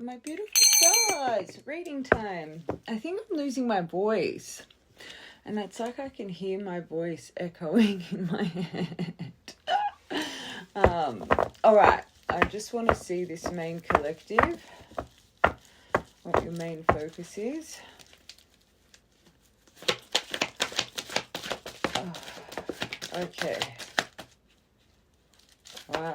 My beautiful stars, reading time. I think I'm losing my voice. And it's like I can hear my voice echoing in my head. All right, I just want to see this main collective, what your main focus is. Oh, okay. Wow.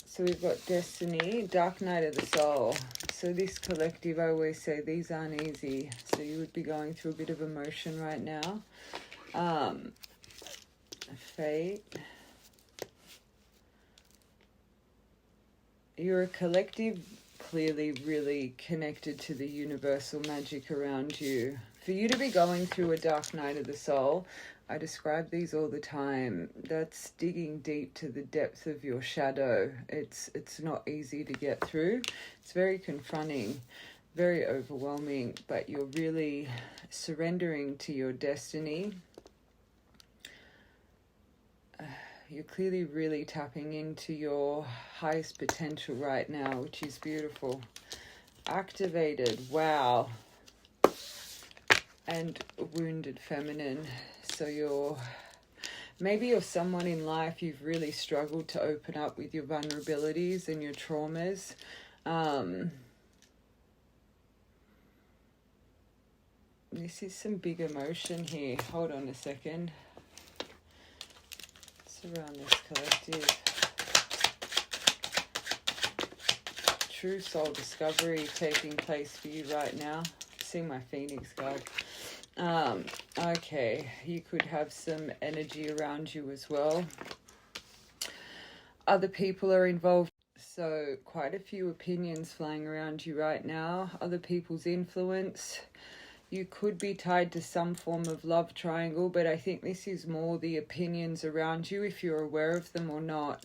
So we've got Destiny, Dark Night of the Soul. So this collective, I always say, these aren't easy. So you would be going through a bit of emotion right now. Fate. You're a collective clearly really connected to the universal magic around you. For you to be going through a dark night of the soul, I describe these all the time. That's digging deep to the depth of your shadow. It's not easy to get through. It's very confronting, very overwhelming, but you're really surrendering to your destiny. You're clearly really tapping into your highest potential right now, which is beautiful. Activated, wow. And wounded feminine. So maybe you're someone in life you've really struggled to open up with your vulnerabilities and your traumas. This is some big emotion here. Hold on a second. Around this collective. True soul discovery taking place for you right now. See my Phoenix card. Okay, you could have some energy around you as well. Other people are involved. So quite a few opinions flying around you right now. Other people's influence. You could be tied to some form of love triangle, but I think this is more the opinions around you, if you're aware of them or not.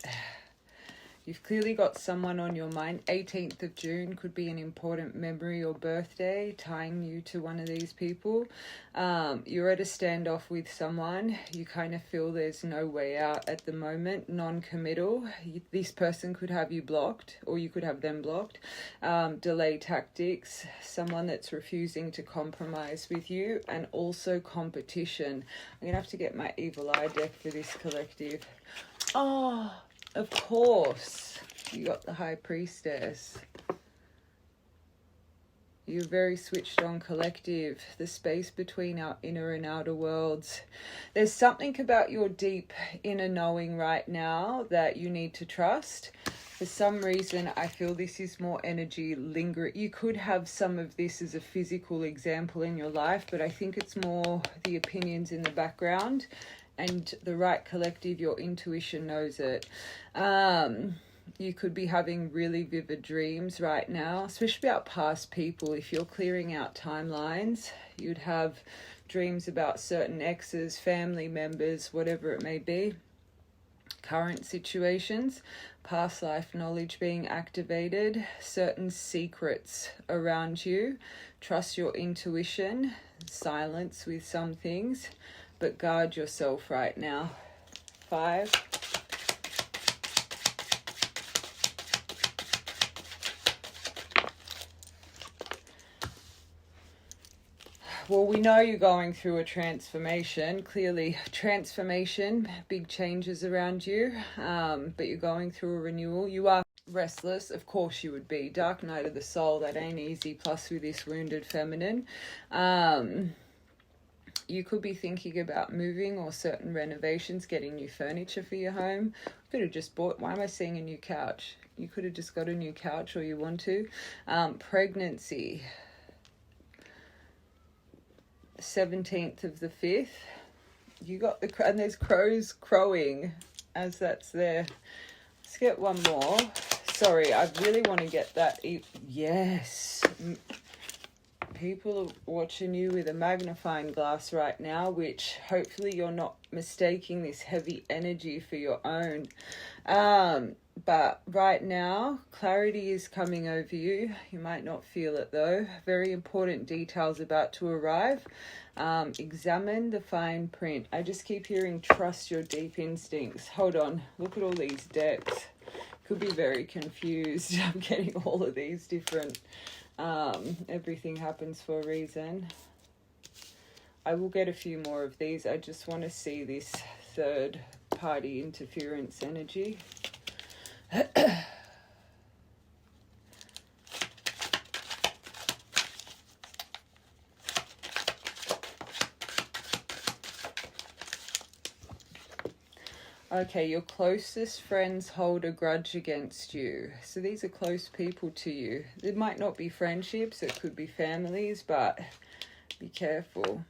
You've clearly got someone on your mind. 18th of June could be an important memory or birthday tying you to one of these people. You're at a standoff with someone. You kind of feel there's no way out at the moment. Non-committal. This person could have you blocked, or you could have them blocked. Delay tactics. Someone that's refusing to compromise with you. And also competition. I'm going to have to get my Evil Eye deck for this collective. Oh, of course, you got the High Priestess. You're very switched on collective. The space between our inner and outer worlds. There's something about your deep inner knowing right now that you need to trust. For some reason, I feel this is more energy lingering. You could have some of this as a physical example in your life, but I think it's more the opinions in the background. And the right collective, your intuition knows it. You could be having really vivid dreams right now, especially about past people. If you're clearing out timelines, you'd have dreams about certain exes, family members, whatever it may be. Current situations, past life knowledge being activated, certain secrets around you. Trust your intuition, silence with some things. But guard yourself right now. 5. Well, we know you're going through a transformation. Clearly, transformation, big changes around you. But you're going through a renewal. You are restless. Of course you would be. Dark Night of the Soul, that ain't easy. Plus with this wounded feminine. You could be thinking about moving or certain renovations, getting new furniture for your home. You could have just bought, why am I seeing a new couch? You could have just got a new couch, or you want to. Pregnancy. 17th of the 5th. You got and there's crows crowing as that's there. Let's get one more. Sorry, I really want to get that. Yes. People are watching you with a magnifying glass right now, which hopefully you're not mistaking this heavy energy for your own. But right now, clarity is coming over you. You might not feel it though. Very important details about to arrive. Examine the fine print. I just keep hearing trust your deep instincts. Hold on. Look at all these decks. Could be very confused. I'm getting all of these different, everything happens for a reason. I will get a few more of these. I just want to see this third party interference energy. Okay, your closest friends hold a grudge against you. So these are close people to you. It might not be friendships, it could be families, but be careful.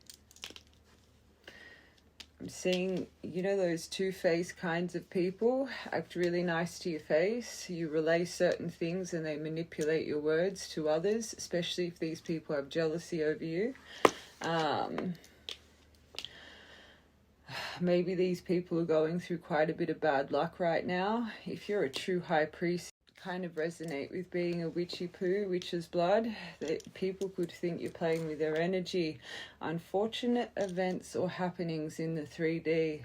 I'm seeing, you know, those two-faced kinds of people act really nice to your face. You relay certain things and they manipulate your words to others, especially if these people have jealousy over you. Maybe these people are going through quite a bit of bad luck right now. If you're a true high priest, kind of resonate with being a witchy poo, witch's blood, that people could think you're playing with their energy. Unfortunate events or happenings in the 3D.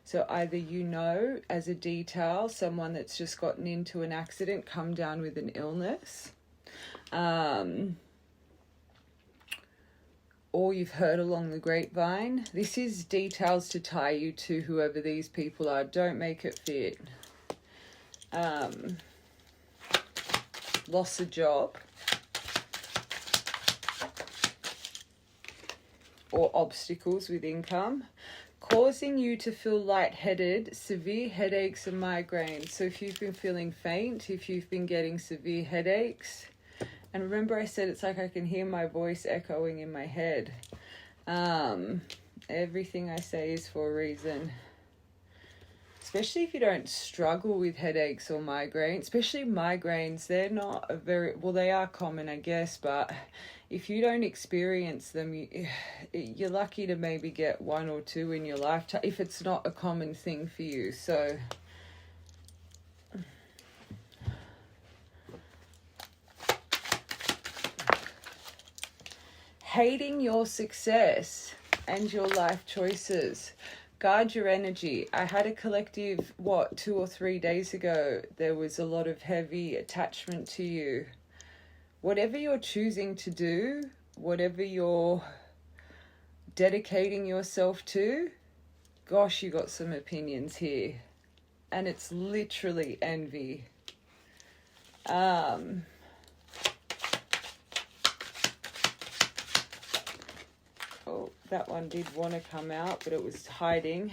So either you know, as a detail, someone that's just gotten into an accident, come down with an illness. Or you've heard along the grapevine. This is details to tie you to whoever these people are. Don't make it fit. Lost a job. Or obstacles with income. Causing you to feel lightheaded, severe headaches and migraines. So if you've been feeling faint, if you've been getting severe headaches, and remember I said it's like I can hear my voice echoing in my head. Everything I say is for a reason. Especially if you don't struggle with headaches or migraines. Especially migraines, they're not a very... Well, they are common, I guess, but if you don't experience them, you're lucky to maybe get one or two in your lifetime, if it's not a common thing for you. So... hating your success and your life choices. Guard your energy. I had a collective, 2 or 3 days ago, there was a lot of heavy attachment to you. Whatever you're choosing to do, whatever you're dedicating yourself to, gosh, you got some opinions here. And it's literally envy. Oh, that one did want to come out, but it was hiding.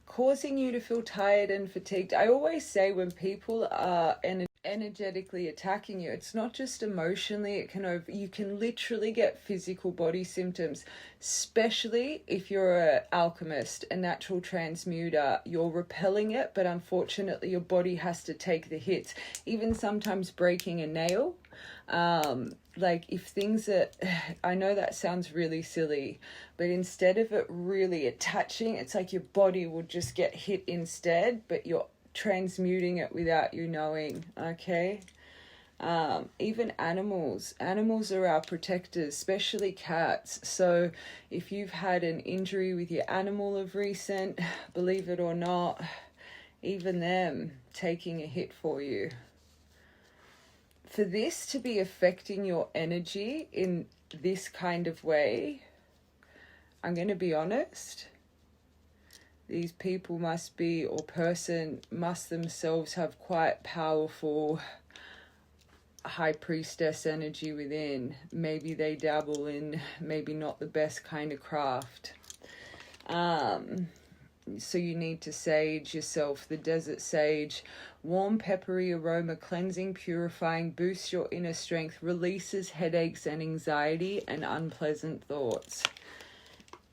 Causing you to feel tired and fatigued. I always say when people are energetically attacking you, it's not just emotionally, you can literally get physical body symptoms, especially if you're an alchemist, a natural transmuter. You're repelling it, but unfortunately your body has to take the hits. Even sometimes breaking a nail. Like if things are, I know that sounds really silly, but instead of it really attaching, it's like your body will just get hit instead, but you're transmuting it without you knowing. Okay. Even animals are our protectors, especially cats. So if you've had an injury with your animal of recent, believe it or not, even them taking a hit for you. For this to be affecting your energy in this kind of way, I'm going to be honest, these people must themselves have quite powerful high priestess energy within. Maybe they dabble in maybe not the best kind of craft. So you need to sage yourself, the desert sage. Warm, peppery aroma, cleansing, purifying, boosts your inner strength, releases headaches and anxiety and unpleasant thoughts.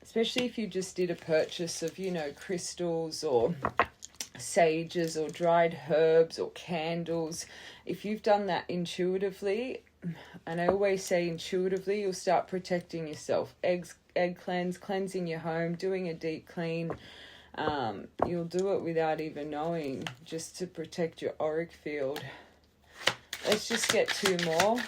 Especially if you just did a purchase of, crystals or sages or dried herbs or candles. If you've done that intuitively, and I always say intuitively, you'll start protecting yourself. Egg cleanse, cleansing your home, doing a deep clean. You'll do it without even knowing, just to protect your auric field. Let's just get 2 more.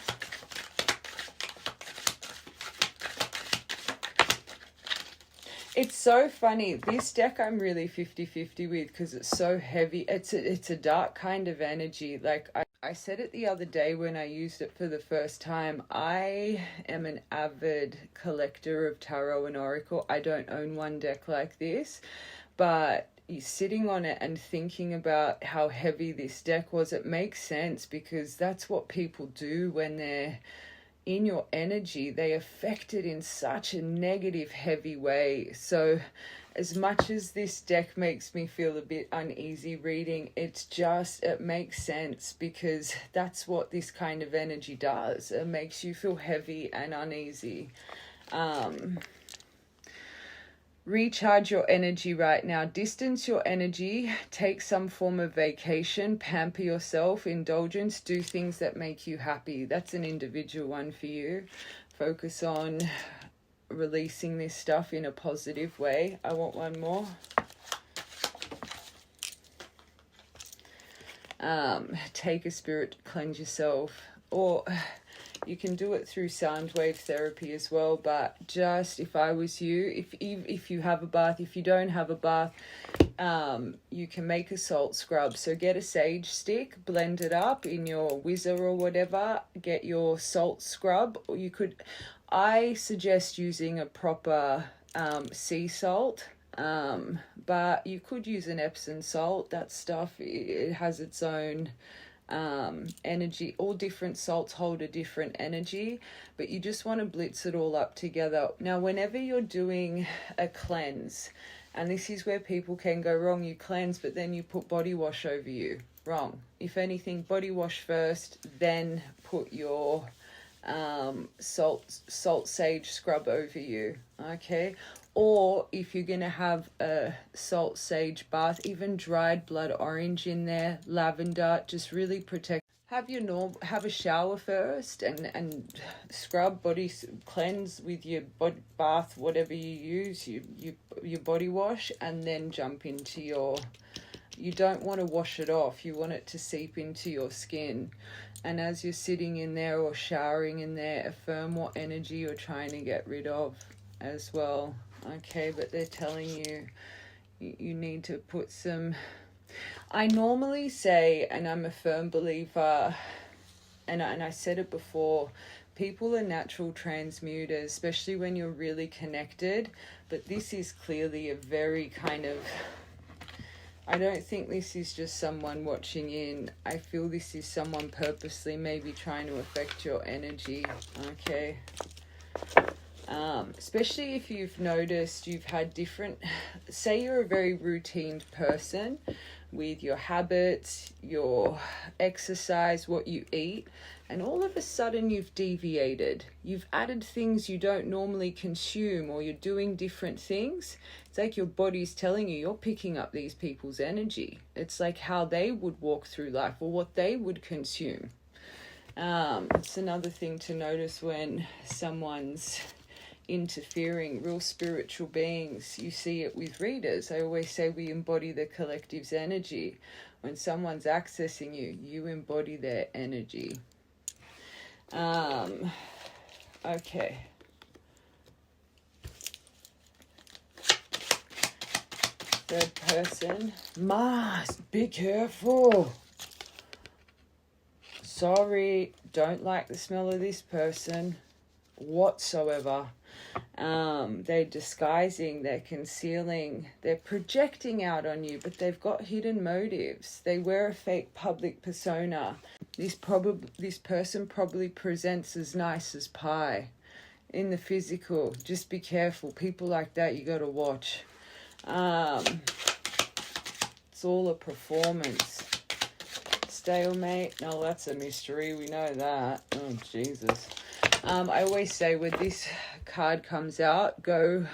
It's so funny. This deck I'm really 50-50 with because it's so heavy. It's a dark kind of energy. Like I said it the other day when I used it for the first time. I am an avid collector of tarot and oracle. I don't own one deck like this, but sitting on it and thinking about how heavy this deck was, it makes sense because that's what people do when they're in your energy. They affect it in such a negative, heavy way. So as much as this deck makes me feel a bit uneasy reading, it makes sense because that's what this kind of energy does. It makes you feel heavy and uneasy. Recharge your energy right now. Distance your energy. Take some form of vacation. Pamper yourself. Indulgence. Do things that make you happy. That's an individual one for you. Focus on releasing this stuff in a positive way. I want one more. Take a spirit, cleanse yourself. Or you can do it through sound wave therapy as well, but just if I was you, if you have a bath, if you don't have a bath, you can make a salt scrub. So get a sage stick, blend it up in your whizzer or whatever, get your salt scrub. Or I suggest using a proper sea salt, but you could use an Epsom salt. That stuff, it has its own energy. All different salts hold a different energy, but you just want to blitz it all up together. Now, whenever you're doing a cleanse, and this is where people can go wrong, you cleanse, but then you put body wash over you. Wrong. If anything, body wash first, then put your salt sage scrub over you. Okay. Or if you're going to have a salt sage bath, even dried blood orange in there, lavender, just really protect. Have a shower first and scrub, cleanse with your body bath, whatever you use, your body wash, and then jump into you don't want to wash it off. You want it to seep into your skin. And as you're sitting in there or showering in there, affirm what energy you're trying to get rid of as well. Okay, but they're telling you need to put some. I normally say, and I'm a firm believer, and I said it before, people are natural transmuters, especially when you're really connected. But this is clearly a very kind of, I don't think this is just someone watching in. I feel this is someone purposely maybe trying to affect your energy. Okay. Especially if you've noticed you've had different, say you're a very routine person with your habits, your exercise, what you eat, and all of a sudden you've deviated. You've added things you don't normally consume, or you're doing different things. It's like your body's telling you you're picking up these people's energy. It's like how they would walk through life or what they would consume. It's another thing to notice when someone's interfering, real spiritual beings. You see it with readers. I always say we embody the collective's energy. When someone's accessing you, you embody their energy. Okay. Third person. Mars, be careful. Sorry, don't like the smell of this person whatsoever. They're disguising, they're concealing, they're projecting out on you, but they've got hidden motives. They wear a fake public persona. This person probably presents as nice as pie in the physical. Just be careful. People like that you got to watch. It's all a performance. Stalemate. No, that's a mystery. We know that. Oh, Jesus. I always say when this card comes out, go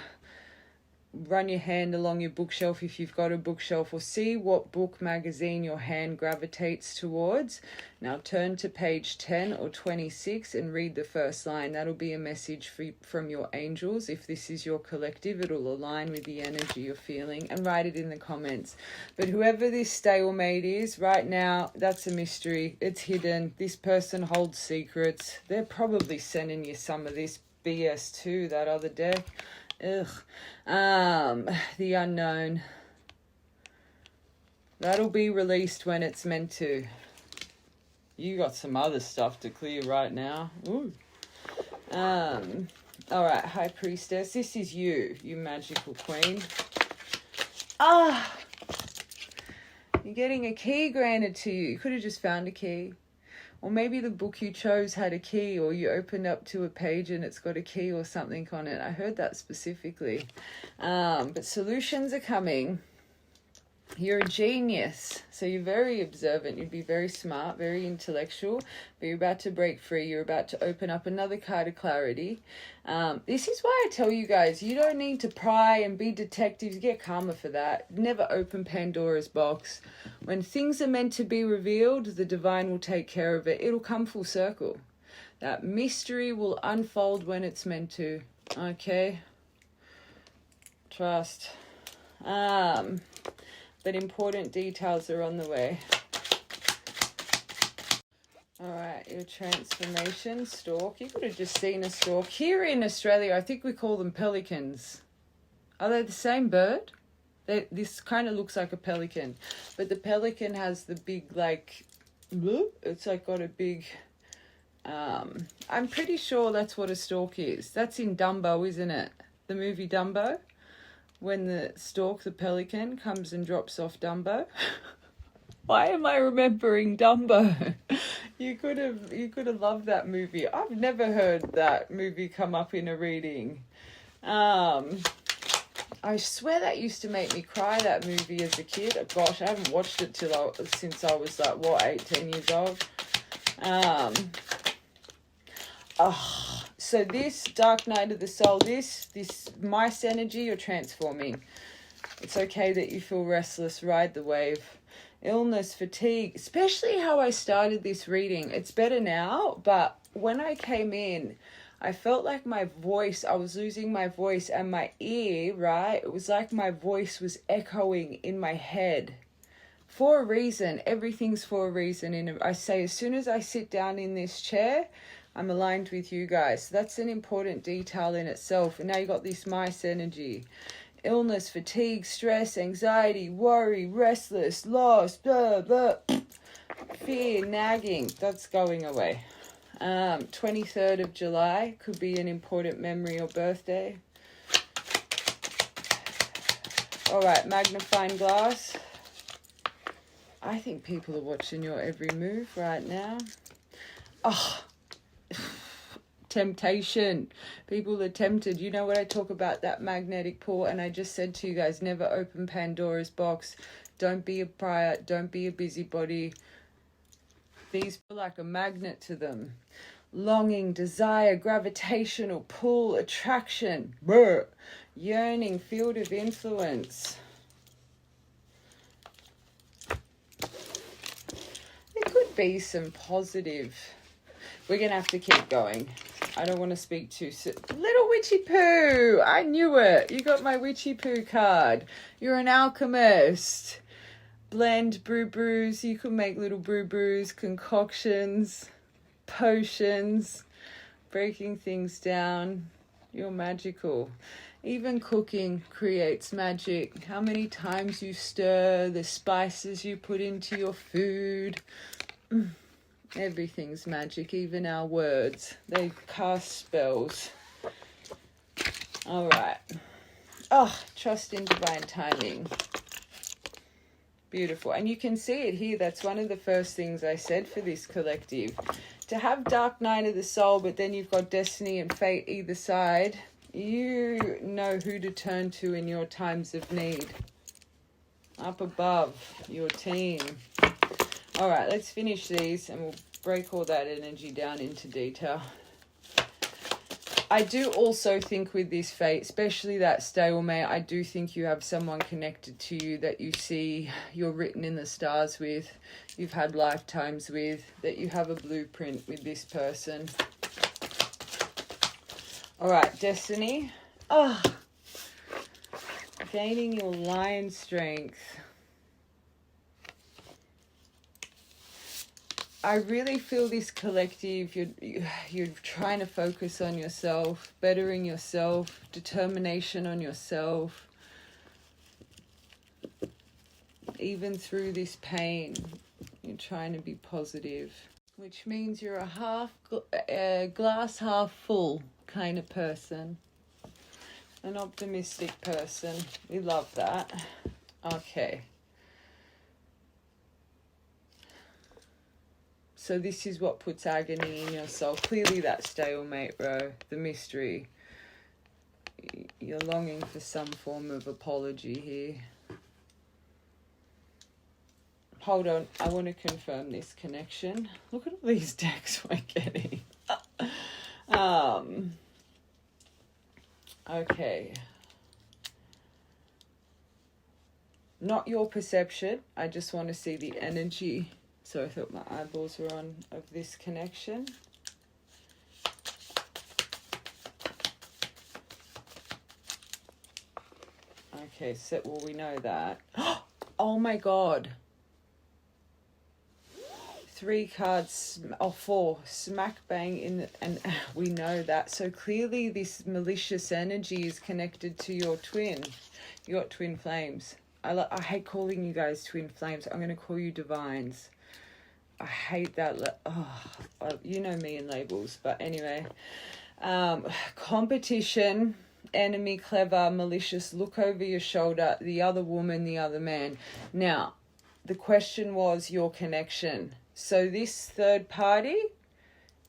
run your hand along your bookshelf if you've got a bookshelf, or see what book, magazine your hand gravitates towards. Now turn to page 10 or 26 and read the first line. That'll be a message from your angels. If this is your collective, it'll align with the energy you're feeling, and write it in the comments. But whoever this stalemate is right now, that's a mystery. It's hidden. This person holds secrets. They're probably sending you some of this BS too, that other deck. The unknown. That'll be released when it's meant to. You got some other stuff to clear right now. Ooh. All right, High Priestess. This is you magical queen. You're getting a key granted to you. You could have just found a key. Or maybe the book you chose had a key, or you opened up to a page and it's got a key or something on it. I heard that specifically. But solutions are coming. You're a genius. So you're very observant. You'd be very smart, very intellectual. But you're about to break free. You're about to open up another card of clarity. This is why I tell you guys, you don't need to pry and be detectives. Get karma for that. Never open Pandora's box. When things are meant to be revealed, the divine will take care of it. It'll come full circle. That mystery will unfold when it's meant to. Okay? Trust. But important details are on the way. All right, your transformation, stork. You could have just seen a stork. Here in Australia, I think we call them pelicans. Are they the same bird? This kind of looks like a pelican. But the pelican has the big, like, it's like got a big... I'm pretty sure that's what a stork is. That's in Dumbo, isn't it? The movie Dumbo? When the stork, the pelican, comes and drops off Dumbo. Why am I remembering Dumbo? You could have loved that movie. I've never heard that movie come up in a reading. I swear that used to make me cry, that movie, as a kid. Gosh, I haven't watched it since I was like, what, 8-10 years old. So this Dark Night of the Soul, this mice energy, you're transforming. It's okay that you feel restless. Ride the wave. Illness, fatigue, especially how I started this reading. It's better now, but when I came in, I felt like my voice, I was losing my voice, and my ear, right? It was like my voice was echoing in my head. For a reason. Everything's for a reason. I say, as soon as I sit down in this chair, I'm aligned with you guys. So that's an important detail in itself. And now you got this mice energy. Illness, fatigue, stress, anxiety, worry, restless, lost, blah, blah. Fear, nagging. That's going away. 23rd of July could be an important memory or birthday. All right, magnifying glass. I think people are watching your every move right now. Temptation. People are tempted. You know what I talk about, that magnetic pull, and I just said to you guys, never open Pandora's box. Don't be a pariah. Don't be a busybody. These are like a magnet to them. Longing, desire, gravitational pull, attraction, yearning, field of influence. There could be some positive. We're going to have to keep going. I don't want to speak too soon. Little Witchy Poo! I knew it. You got my Witchy Poo card. You're an alchemist. Blend brews. You can make little brews, concoctions, potions, breaking things down. You're magical. Even cooking creates magic. How many times you stir, the spices you put into your food. Everything's magic, even our words. They cast spells. All right. Trust in divine timing. Beautiful. And you can see it here. That's one of the first things I said for this collective. To have Dark Night of the Soul, but then you've got Destiny and Fate either side. You know who to turn to in your times of need. Up above, your team. All right, let's finish these and we'll break all that energy down into detail. I do also think with this fate, especially that stalemate, I do think you have someone connected to you that you see you're written in the stars with, you've had lifetimes with, that you have a blueprint with this person. All right, Destiny. Gaining your lion strength. I really feel this collective, you're trying to focus on yourself, bettering yourself, determination on yourself. Even through this pain, you're trying to be positive, which means you're a glass half full kind of person, an optimistic person. We love that. Okay. So this is what puts agony in your soul. Clearly that stalemate row, the mystery. You're longing for some form of apology here. Hold on, I want to confirm this connection. Look at all these decks we're getting. Okay. Not your perception. I just want to see the energy. So I thought my eyeballs were on of this connection. Okay, so well we know that. Oh my God. 3 cards, or 4, smack bang in the, and we know that. So clearly this malicious energy is connected to your twin. You got twin flames. I hate calling you guys twin flames. I'm going to call you divines. I hate that. You know me and labels, but anyway. Competition, enemy, clever, malicious, look over your shoulder, the other woman, the other man. Now, the question was your connection. So this third party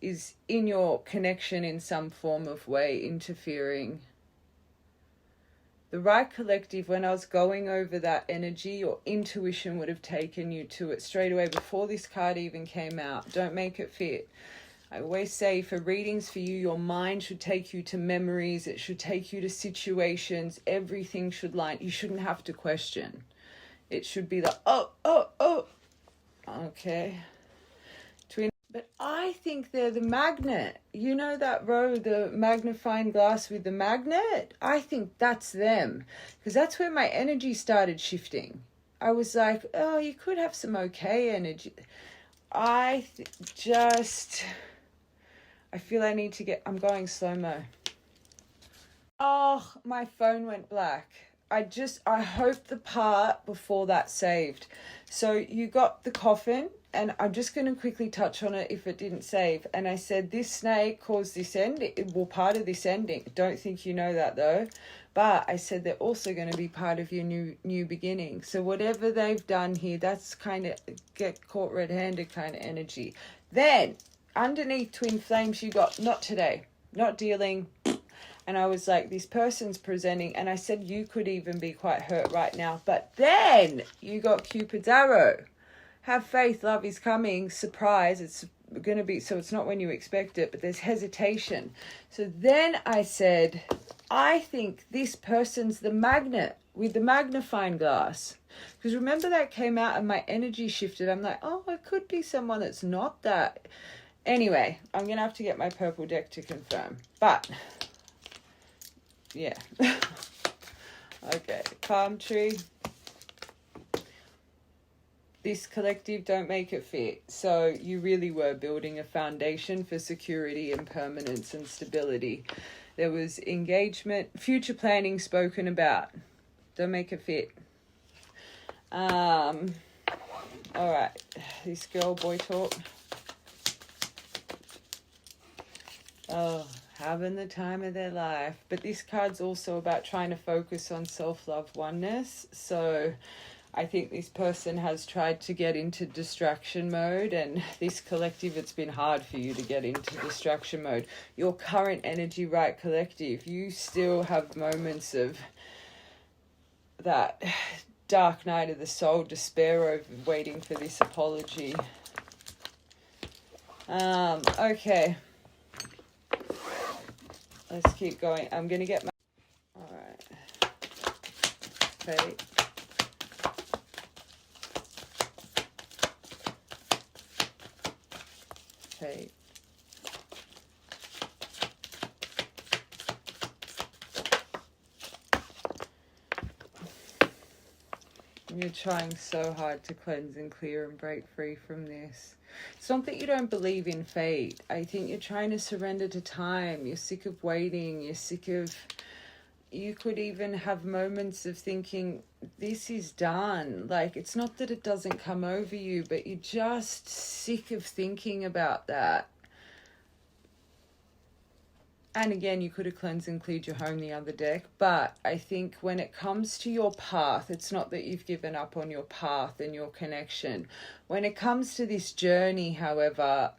is in your connection in some form of way, interfering. The right collective, when I was going over that energy, your intuition would have taken you to it straight away before this card even came out. Don't make it fit. I always say for readings for you, your mind should take you to memories. It should take you to situations. Everything should line. You shouldn't have to question. It should be the, oh. Okay. But I think they're the magnet. You know that row, the magnifying glass with the magnet? I think that's them. Because that's where my energy started shifting. I was like, oh, you could have some okay energy. I feel I need to get, I'm going slow-mo. Oh, my phone went black. I hope the part before that saved. So you got the coffin, and I'm just going to quickly touch on it if it didn't save. And I said, this snake caused this ending, well, part of this ending. Don't think you know that though. But I said they're also going to be part of your new beginning. So whatever they've done here, that's kind of get caught red-handed kind of energy. Then underneath twin flames, you got not today, not dealing. And I was like, this person's presenting. And I said, you could even be quite hurt right now. But then you got Cupid's arrow. Have faith, love is coming. Surprise, it's going to be, so it's not when you expect it, but there's hesitation. So then I said, I think this person's the magnet with the magnifying glass. Because remember that came out and my energy shifted. I'm like, oh, it could be someone that's not that. Anyway, I'm going to have to get my purple deck to confirm. But yeah. Okay, palm tree. This collective, don't make it fit. So you really were building a foundation for security and permanence and stability. There was engagement, future planning spoken about. Don't make it fit. All right, this girl boy talk. Oh, having the time of their life. But this card's also about trying to focus on self-love, oneness. So I think this person has tried to get into distraction mode, and this collective, it's been hard for you to get into distraction mode. Your current energy, right collective, you still have moments of that dark night of the soul, despair over waiting for this apology. Okay. Let's keep going. I'm going to get my... All right. Fate. Fate. You're trying so hard to cleanse and clear and break free from this. It's not that you don't believe in fate. I think you're trying to surrender to time. You're sick of waiting. You're sick of... You could even have moments of thinking, this is done. Like, it's not that it doesn't come over you, but you're just sick of thinking about that. And again, you could have cleansed and cleared your home, the other deck. But I think when it comes to your path, it's not that you've given up on your path and your connection. When it comes to this journey, however,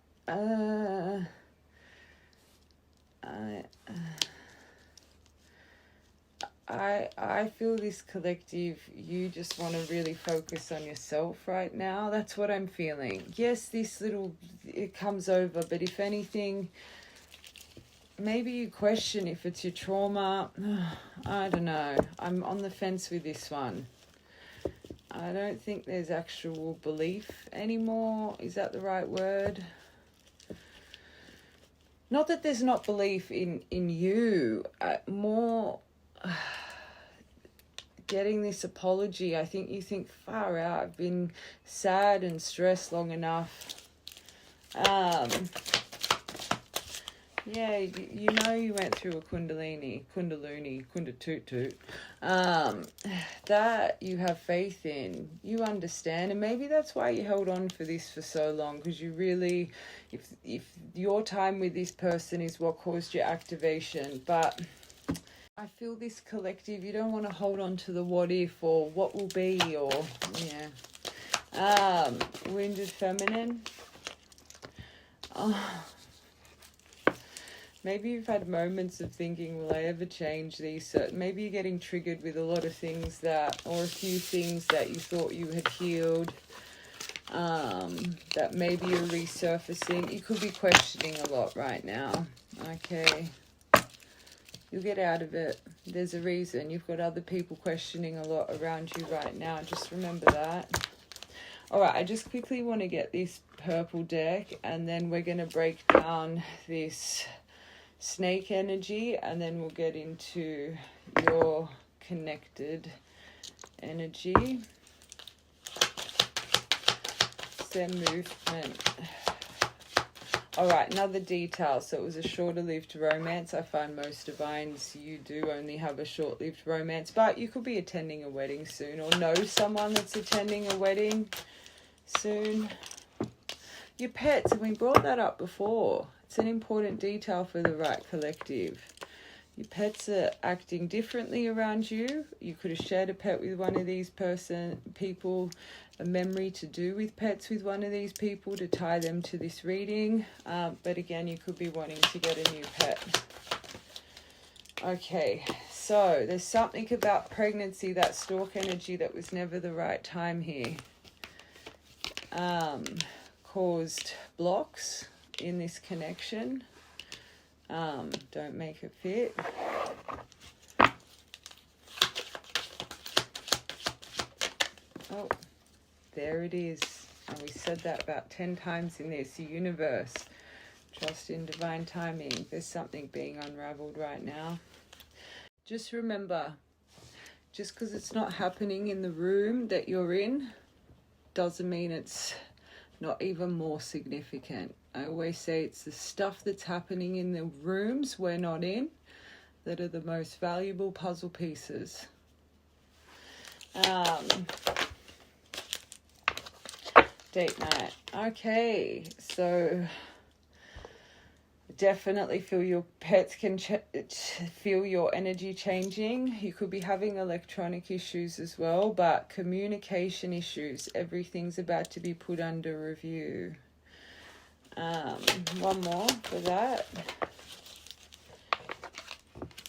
I feel this collective, you just want to really focus on yourself right now. That's what I'm feeling. Yes, it comes over, but if anything, maybe you question if it's your trauma. I don't know. I'm on the fence with this one. I don't think there's actual belief anymore. Is that the right word? Not that there's not belief in you. More... getting this apology, I think you think, far out, I've been sad and stressed long enough. Yeah, you know you went through a kundalini, toot toot, that you have faith in, you understand, and maybe that's why you held on for this for so long, because you really, if your time with this person is what caused your activation, but I feel this collective, you don't want to hold on to the what if or what will be or, yeah. Wounded feminine. Oh. Maybe you've had moments of thinking, will I ever change these? Maybe you're getting triggered with a lot of things that, or a few things that you thought you had healed, that maybe you're resurfacing. You could be questioning a lot right now. Okay. You'll get out of it. There's a reason. You've got other people questioning a lot around you right now. Just remember that. All right, I just quickly want to get this purple deck, and then we're going to break down this snake energy, and then we'll get into your connected energy. Zen movement. All right, another detail. So it was a shorter-lived romance. I find most divines, you do only have a short-lived romance, but you could be attending a wedding soon, or know someone that's attending a wedding soon. Your pets, and we brought that up before. It's an important detail for the right collective. Your pets are acting differently around you. You could have shared a pet with one of these people, a memory to do with pets with one of these people to tie them to this reading. But again, you could be wanting to get a new pet. Okay, so there's something about pregnancy, that stalk energy, that was never the right time here. Caused blocks in this connection. Don't make it fit. Oh, there it is. And we said that about 10 times in this. The universe. Trust in divine timing. There's something being unraveled right now. Just remember, just because it's not happening in the room that you're in, doesn't mean it's not even more significant. I always say it's the stuff that's happening in the rooms we're not in that are the most valuable puzzle pieces. Date night. Okay, so definitely feel your pets can feel your energy changing. You could be having electronic issues as well, but communication issues, everything's about to be put under review. One more for that.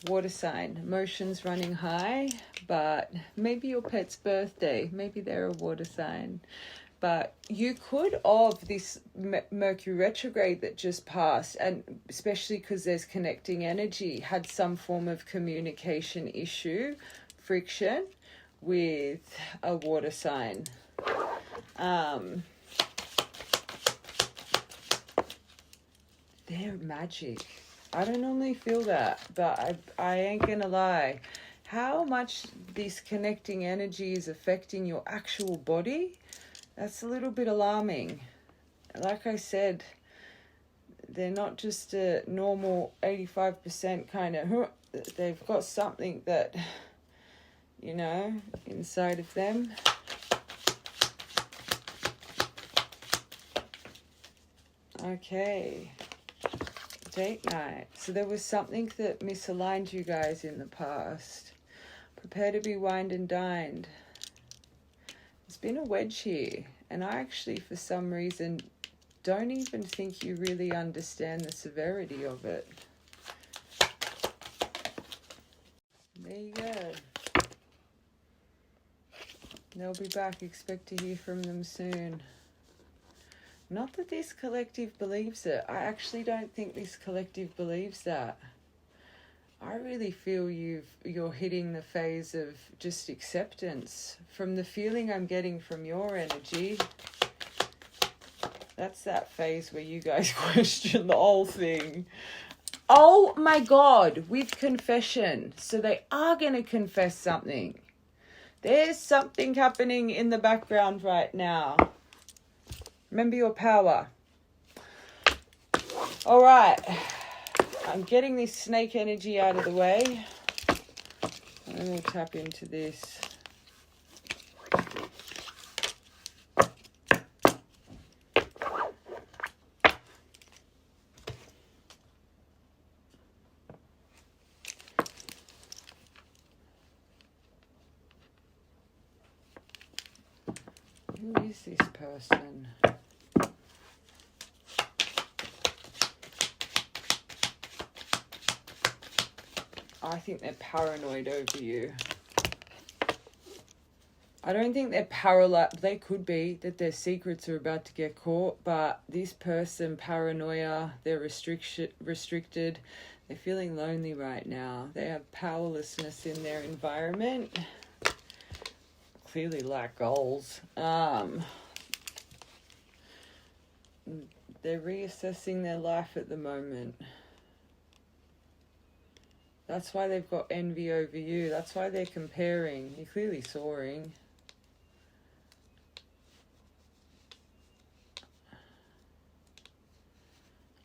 Water sign, emotions running high, but maybe your pet's birthday, maybe they're a water sign. But you could, of this Mercury retrograde that just passed, and especially because there's connecting energy, had some form of communication issue, friction with a water sign. They're magic. I don't normally feel that, but I ain't gonna lie. How much this connecting energy is affecting your actual body, that's a little bit alarming. like I said, they're not just a normal 85% kind of, they've got something that, you know, inside of them. Okay. Date night. So there was something that misaligned you guys in the past. Prepare to be wined and dined. There's been a wedge here. And I actually, for some reason, don't even think you really understand the severity of it. There you go. They'll be back. Expect to hear from them soon. Not that this collective believes it. I actually don't think this collective believes that. I really feel you're hitting the phase of just acceptance. From the feeling I'm getting from your energy, that's that phase where you guys question the whole thing. Oh my God, with confession. So they are going to confess something. There's something happening in the background right now. Remember your power. All right. I'm getting this snake energy out of the way. And then we'll tap into this. Who is this person? I think they're paranoid over you. I don't think they're paralyzed. They could be, that their secrets are about to get caught, but this person, paranoia, they're restricted. They're feeling lonely right now. They have powerlessness in their environment. Clearly lack goals. They're reassessing their life at the moment. That's why they've got envy over you. That's why they're comparing. You're clearly soaring.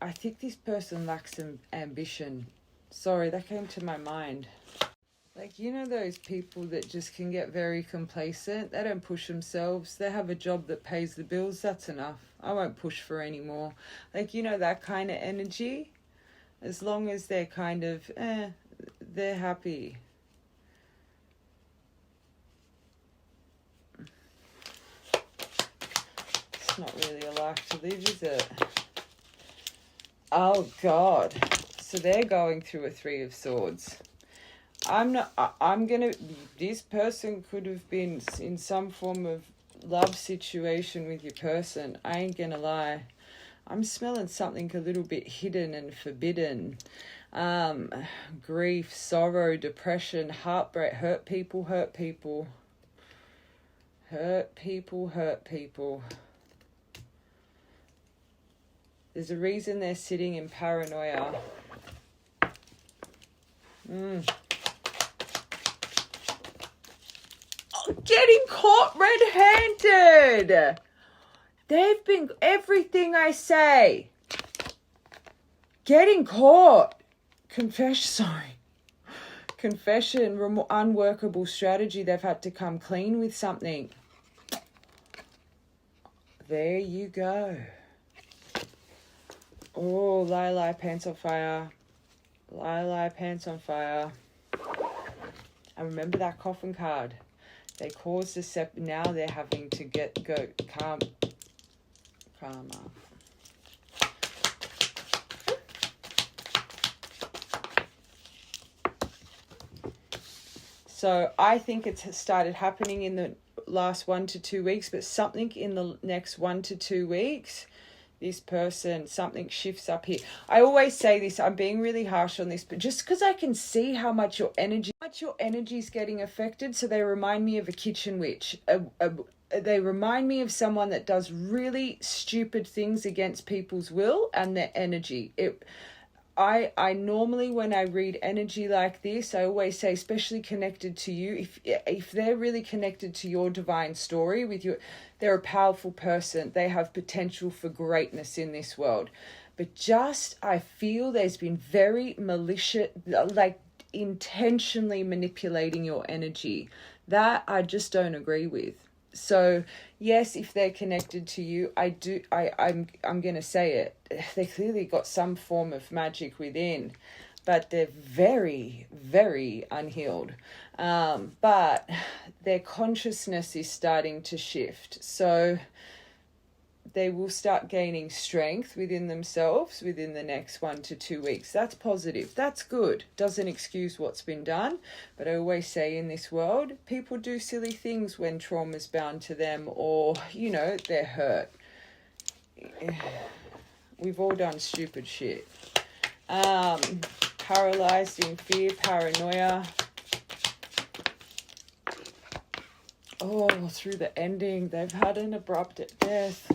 I think this person lacks some ambition. Sorry, that came to my mind. Like, you know those people that just can get very complacent? They don't push themselves. They have a job that pays the bills. That's enough. I won't push for any more. Like, you know, that kind of energy? As long as they're kind of, they're happy. It's not really a life to live, is it? Oh, God. So they're going through a Three of Swords. This person could have been in some form of love situation with your person. I ain't gonna lie. I'm smelling something a little bit hidden and forbidden. Grief, sorrow, depression, heartbreak, hurt people, hurt people. Hurt people, hurt people. There's a reason they're sitting in paranoia. Getting caught red-handed. They've been everything I say. Getting caught. Confession, unworkable strategy. They've had to come clean with something. There you go. Oh, lie, pants on fire. Lie, pants on fire. And remember that coffin card. They caused a now they're having to go calm. Calmer. So I think it's started happening in the last 1 to 2 weeks, but something in the next 1 to 2 weeks, this person, something shifts up here. I always say this, I'm being really harsh on this, but just because I can see how much your energy is getting affected, so they remind me of a kitchen witch. They remind me of someone that does really stupid things against people's will and their energy. I normally, when I read energy like this, I always say, especially connected to you, if they're really connected to your divine story with you, they're a powerful person. They have potential for greatness in this world. But just, I feel there's been very malicious, like intentionally manipulating your energy. That I just don't agree with. So yes, if they're connected to you, I'm gonna say it. They clearly got some form of magic within, but they're very, very unhealed. But their consciousness is starting to shift. So they will start gaining strength within themselves within the next 1 to 2 weeks. That's positive. That's good. Doesn't excuse what's been done. But I always say in this world, people do silly things when trauma's bound to them or, they're hurt. We've all done stupid shit. Paralyzed in fear, paranoia. Oh, through the ending, they've had an abrupt death.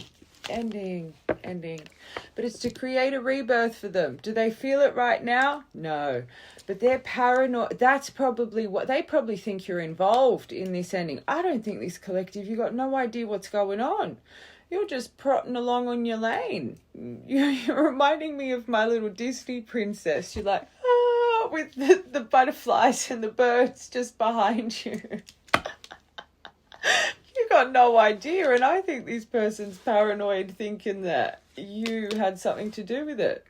Ending. But it's to create a rebirth for them. Do they feel it right now? No. But they're paranoid. That's probably what they probably think you're involved in this ending. I don't think this collective, you got no idea what's going on. You're just trotting along on your lane. You're reminding me of my little Disney princess. You're like, with the butterflies and the birds just behind you. You got no idea, and I think this person's paranoid, thinking that you had something to do with it.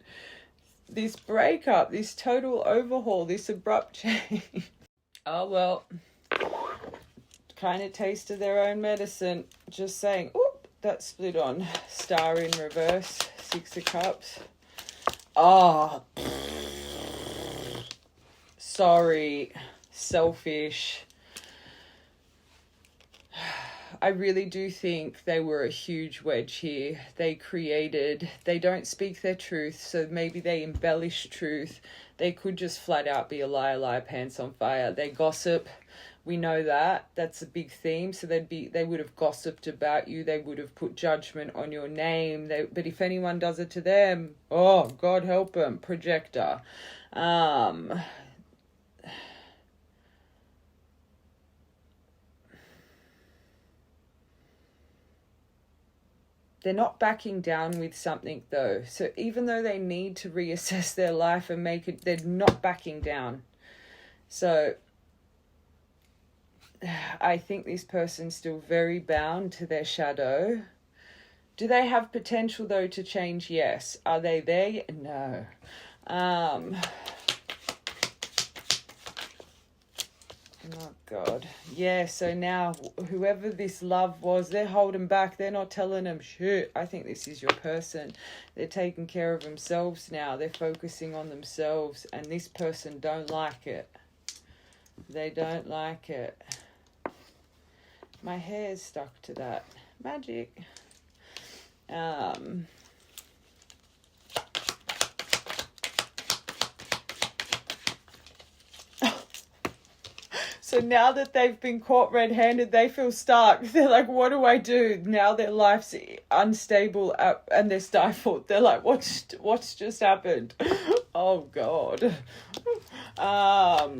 This breakup, this total overhaul, this abrupt change. Oh, well, kind of tasted their own medicine. Just saying, oop, that split on. Star in reverse, 6 of Cups. Oh, sorry, selfish. I really do think they were a huge wedge here. They don't speak their truth, so maybe they embellish truth. They could just flat out be a liar, pants on fire. They gossip. We know that. That's a big theme. So they would have gossiped about you. They would have put judgment on your name. But if anyone does it to them, oh, God help them, projector. They're not backing down with something, though. So even though they need to reassess their life and make it, they're not backing down. So I think this person's still very bound to their shadow. Do they have potential, though, to change? Yes. Are they there? No. Oh, God. Yeah, so now whoever this love was, they're holding back. They're not telling them shit. I think this is your person. They're taking care of themselves now. They're focusing on themselves. And this person don't like it. They don't like it. My hair's stuck to that. Magic. So now that they've been caught red-handed, they feel stuck. They're like, what do I do? Now their life's unstable and they're stifled. They're like, what's just happened? Oh, God. I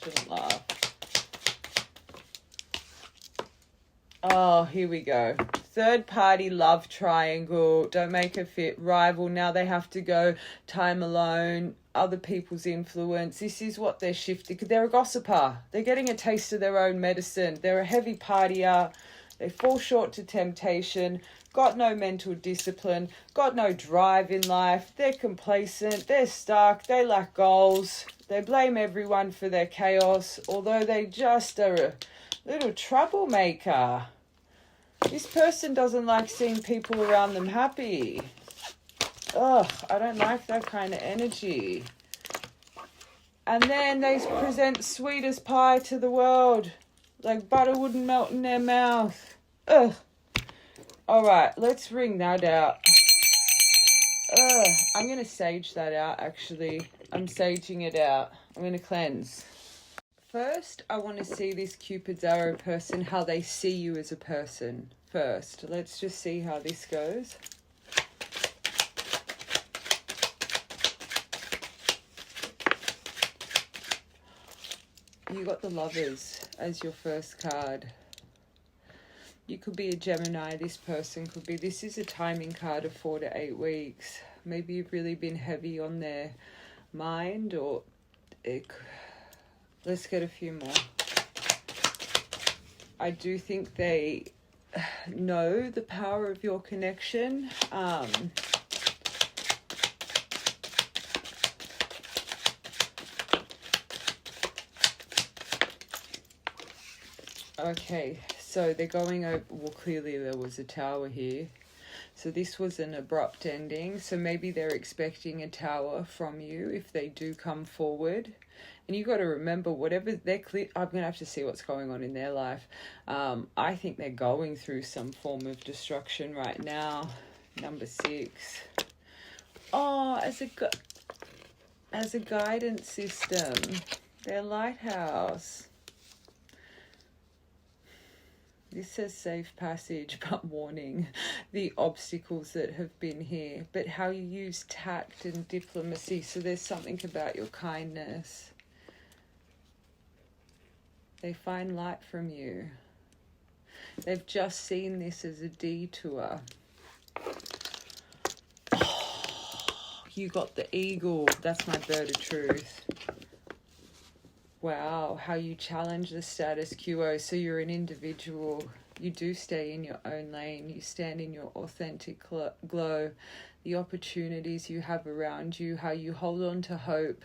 shouldn't laugh. Oh, here we go. Third party love triangle. Don't make a fit. Rival. Now they have to go time alone. Other people's influence. This is what they're shifting. They're a gossiper. They're getting a taste of their own medicine. They're a heavy partier. They fall short to temptation. Got no mental discipline. Got no drive in life. They're complacent. They're stuck. They lack goals. They blame everyone for their chaos. Although they just are a little troublemaker. This person doesn't like seeing people around them happy. Ugh, I don't like that kind of energy. And then they present sweet as pie to the world. Like butter wouldn't melt in their mouth. Ugh. Alright, let's ring that out. Ugh, I'm going to sage that out, actually. I'm saging it out. I'm going to cleanse. First, I want to see this Cupid's arrow person, how they see you as a person. First, let's just see how this goes. You got the Lovers as your first card. You could be a Gemini, this person could be. This is a timing card of 4 to 8 weeks. Maybe you've really been heavy on their mind, or let's get a few more. I do think they know the power of your connection. Okay, so they're going over, well, clearly there was a tower here. So this was an abrupt ending. So maybe they're expecting a tower from you if they do come forward. And you got to remember, whatever they're clear, I'm going to have to see what's going on in their life. I think they're going through some form of destruction right now. Number 6. Oh, as a guidance system, their lighthouse. This says safe passage, but warning, the obstacles that have been here, but how you use tact and diplomacy. So there's something about your kindness. They find light from you. They've just seen this as a detour. Oh, you got the eagle. That's my bird of truth. Wow, how you challenge the status quo. So you're an individual. You do stay in your own lane. You stand in your authentic glow. The opportunities you have around you, how you hold on to hope.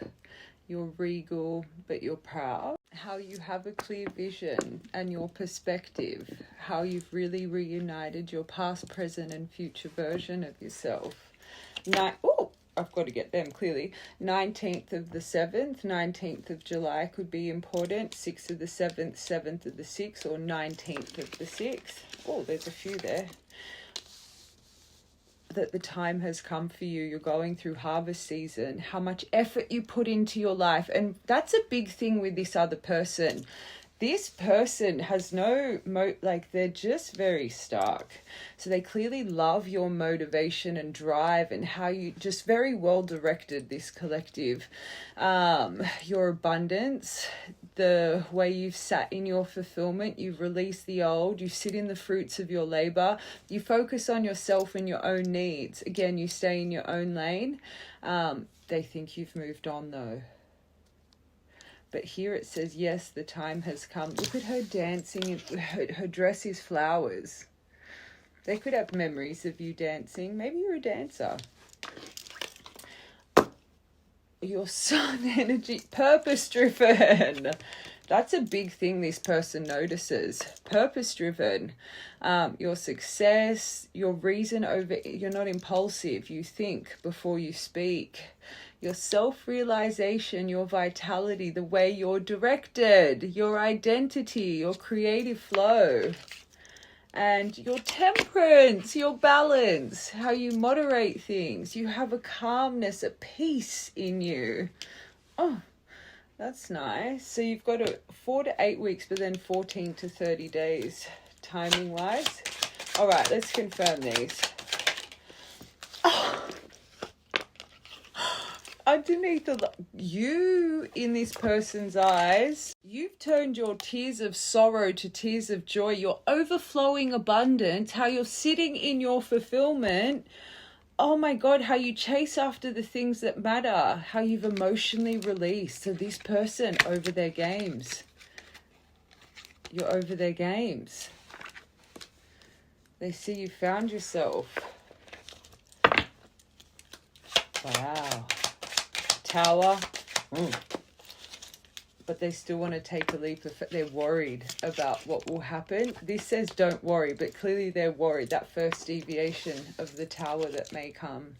You're regal, but you're proud. How you have a clear vision and your perspective. How you've really reunited your past, present, and future version of yourself. I've got to get them clearly. 19th of the 7th, 19th of July could be important. 6th of the 7th, 7th of the 6th, or 19th of the 6th. Oh, there's a few there. That the time has come for you. You're going through harvest season. How much effort you put into your life. And that's a big thing with this other person. This person has no, they're just very stark. So they clearly love your motivation and drive and how you just very well directed this collective. Your abundance, the way you've sat in your fulfillment, you've released the old, you sit in the fruits of your labor, you focus on yourself and your own needs. Again, you stay in your own lane. They think you've moved on though. But here it says, yes, the time has come. Look at her dancing. Her dress is flowers. They could have memories of you dancing. Maybe you're a dancer. Your sun energy, purpose-driven. That's a big thing this person notices. Purpose-driven. Your success, your reason over... You're not impulsive. You think before you speak. Your self-realization, your vitality, the way you're directed, your identity, your creative flow, and your temperance, your balance, how you moderate things. You have a calmness, a peace in you. Oh, that's nice. So you've got 4 to 8 weeks, but then 14 to 30 days timing-wise. All right, let's confirm these. Underneath you in this person's eyes, you've turned your tears of sorrow to tears of joy, your overflowing abundance, how you're sitting in your fulfillment. Oh my God, how you chase after the things that matter, how you've emotionally released. So this person over their games. You're over their games. They see you found yourself. Wow. Tower. But they still want to take a leap of faith. They're worried about what will happen. This says don't worry, but clearly they're worried. That first deviation of the tower that may come.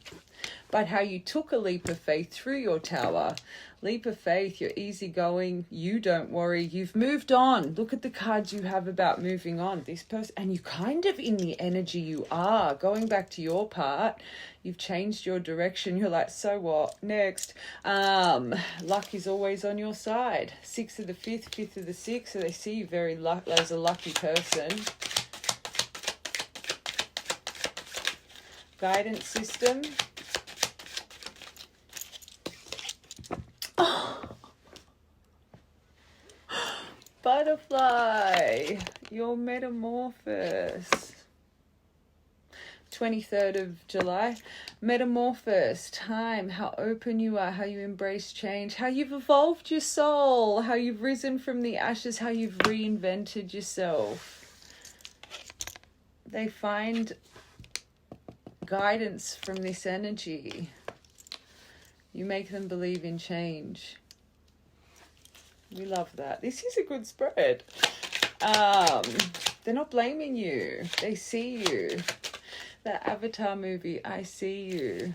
But how you took a leap of faith through your tower. Leap of faith, you're easygoing, you don't worry, you've moved on. Look at the cards you have about moving on. This person, and you kind of in the energy you are. Going back to your part, you've changed your direction. You're like, so what? Next. Luck is always on your side. 6th of the 5th, 5th of the 6th. So they see you very as a lucky person. Guidance system. butterfly, your metamorphosis. 23rd of July. Metamorphosis, time, how open you are, how you embrace change, how you've evolved your soul, how you've risen from the ashes, how you've reinvented yourself. They find guidance from this energy. You make them believe in change. We love that. This is a good spread. They're not blaming you. They see you. That Avatar movie, I See You.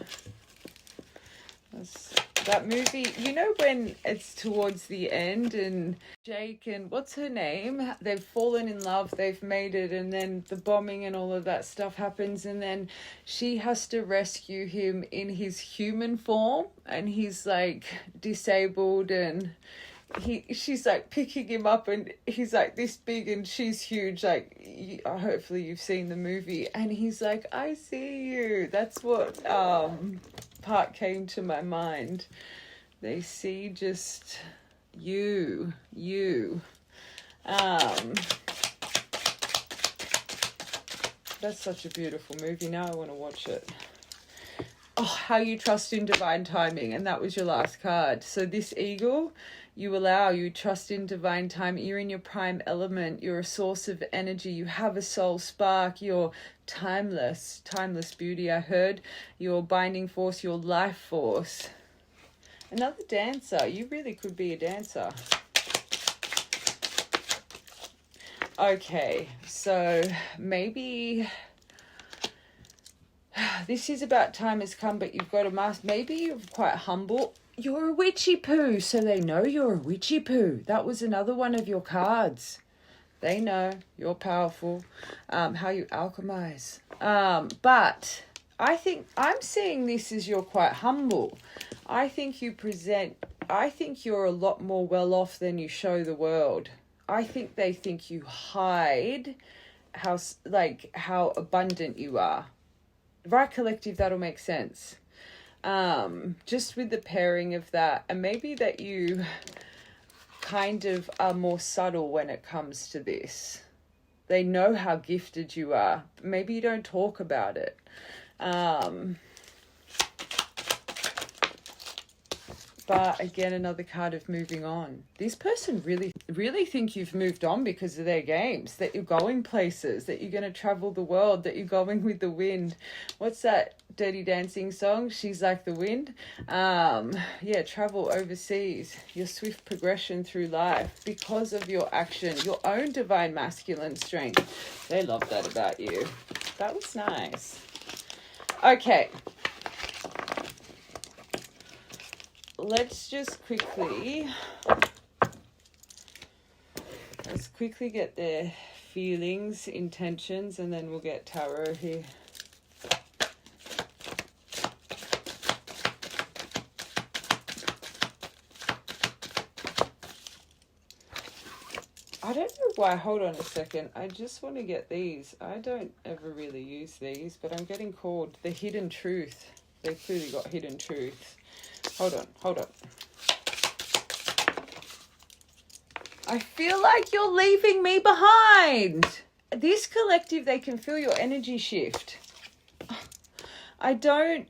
That movie, you know when it's towards the end and Jake and what's her name? They've fallen in love, they've made it, and then the bombing and all of that stuff happens, and then she has to rescue him in his human form, and he's like disabled, and she's like picking him up, and he's like this big and she's huge, like hopefully you've seen the movie, and he's like, I see you. That's what part came to my mind. They see just you. That's such a beautiful movie. Now I want to watch it. Oh, how you trust in divine timing. And that was your last card. So this eagle, you trust in divine time. You're in your prime element. You're a source of energy. You have a soul spark. You're timeless beauty. I heard your binding force, your life force. Another dancer. You really could be a dancer. Okay, so maybe this is about time has come, but you've got a mask. Maybe you're quite humble. You're a witchy poo, so they know you're a witchy poo. That was another one of your cards. They know you're powerful. How you alchemize. But I think I'm seeing this as you're quite humble. I think you're a lot more well off than you show the world. I think they think you hide how abundant you are. Right, collective, that'll make sense. Just with the pairing of that, and maybe that you kind of are more subtle when it comes to this. They know how gifted you are. Maybe you don't talk about it. But again, another card of moving on. This person really think you've moved on because of their games, that you're going places, that you're going to travel the world, that you're going with the wind. What's that Dirty Dancing song? She's like the wind. Yeah, travel overseas, your swift progression through life because of your action, your own divine masculine strength. They love that about you. That was nice. Okay. Let's quickly get their feelings, intentions, and then we'll get tarot here. I don't know why. Hold on a second. I just want to get these. I don't ever really use these, but I'm getting called the hidden truth. They've clearly got hidden truth. Hold on. I feel like you're leaving me behind. This collective, they can feel your energy shift. I don't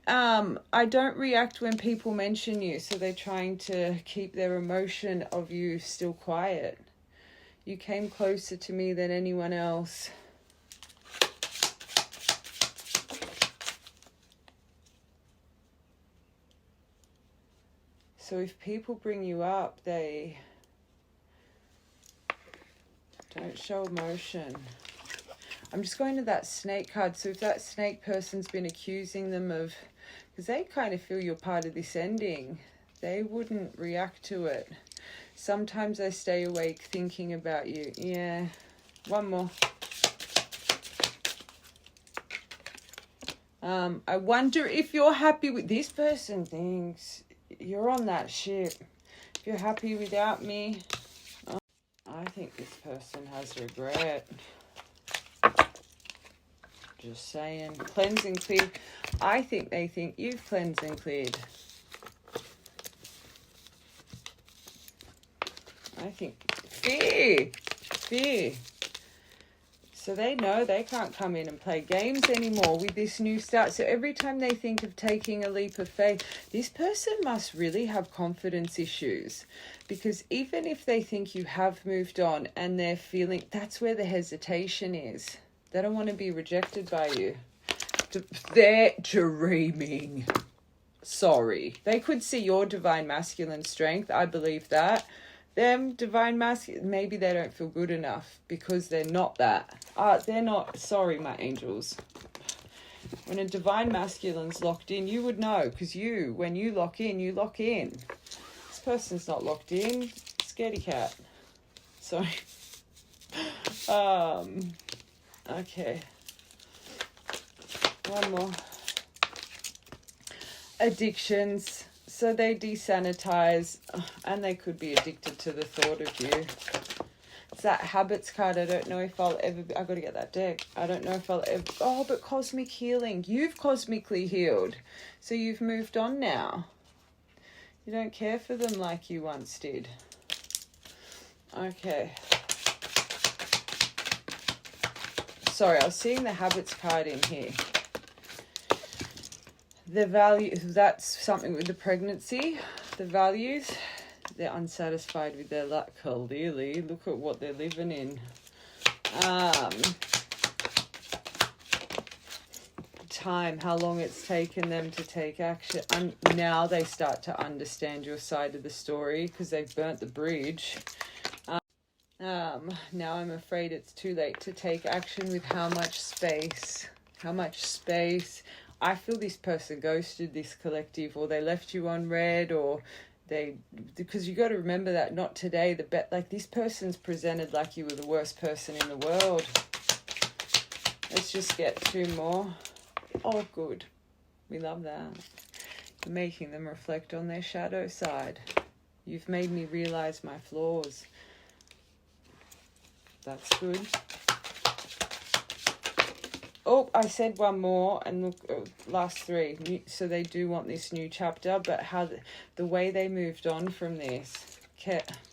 react when people mention you, so they're trying to keep their emotion of you still quiet. You came closer to me than anyone else. So if people bring you up, they don't show emotion. I'm just going to that snake card. So if that snake person's been accusing them of, because they kind of feel you're part of this ending, they wouldn't react to it. Sometimes I stay awake thinking about you. Yeah. One more. I wonder if you're happy with this person. Thinks you're on that ship. If you're happy without me, I think this person has regret. Just saying. Cleanse and clear. I think they think you've cleansed and cleared. I think fear. fear. So they know they can't come in and play games anymore with this new start. So every time they think of taking a leap of faith, this person must really have confidence issues. Because even if they think you have moved on and they're feeling, that's where the hesitation is. They don't want to be rejected by you. They're dreaming. Sorry. They could see your divine masculine strength. I believe that. Them divine masculine, maybe they don't feel good enough because they're not that. They're not, sorry, my angels. When a divine masculine's locked in, you would know, because when you lock in, you lock in. This person's not locked in. Scaredy cat. Sorry. Okay. One more. Addictions. So they desanitize, and they could be addicted to the thought of you. It's that habits card. I don't know if I'll ever... I've got to get that deck. I don't know if I'll ever... Oh, but cosmic healing. You've cosmically healed. So you've moved on now. You don't care for them like you once did. Okay. Sorry, I was seeing the habits card in here. The value, that's something with the pregnancy. The values, they're unsatisfied with their life. Clearly, look at what they're living in. Time, how long it's taken them to take action. And now they start to understand your side of the story because they've burnt the bridge. Now I'm afraid it's too late to take action with how much space. I feel this person ghosted this collective, or they left you on red, or because you got to remember that not today, like this person's presented like you were the worst person in the world. Let's just get 2 more. Oh, good. We love that. You're making them reflect on their shadow side. You've made me realize my flaws. That's good. Oh, I said 1 more, and look, last 3. So they do want this new chapter, but how the way they moved on from this,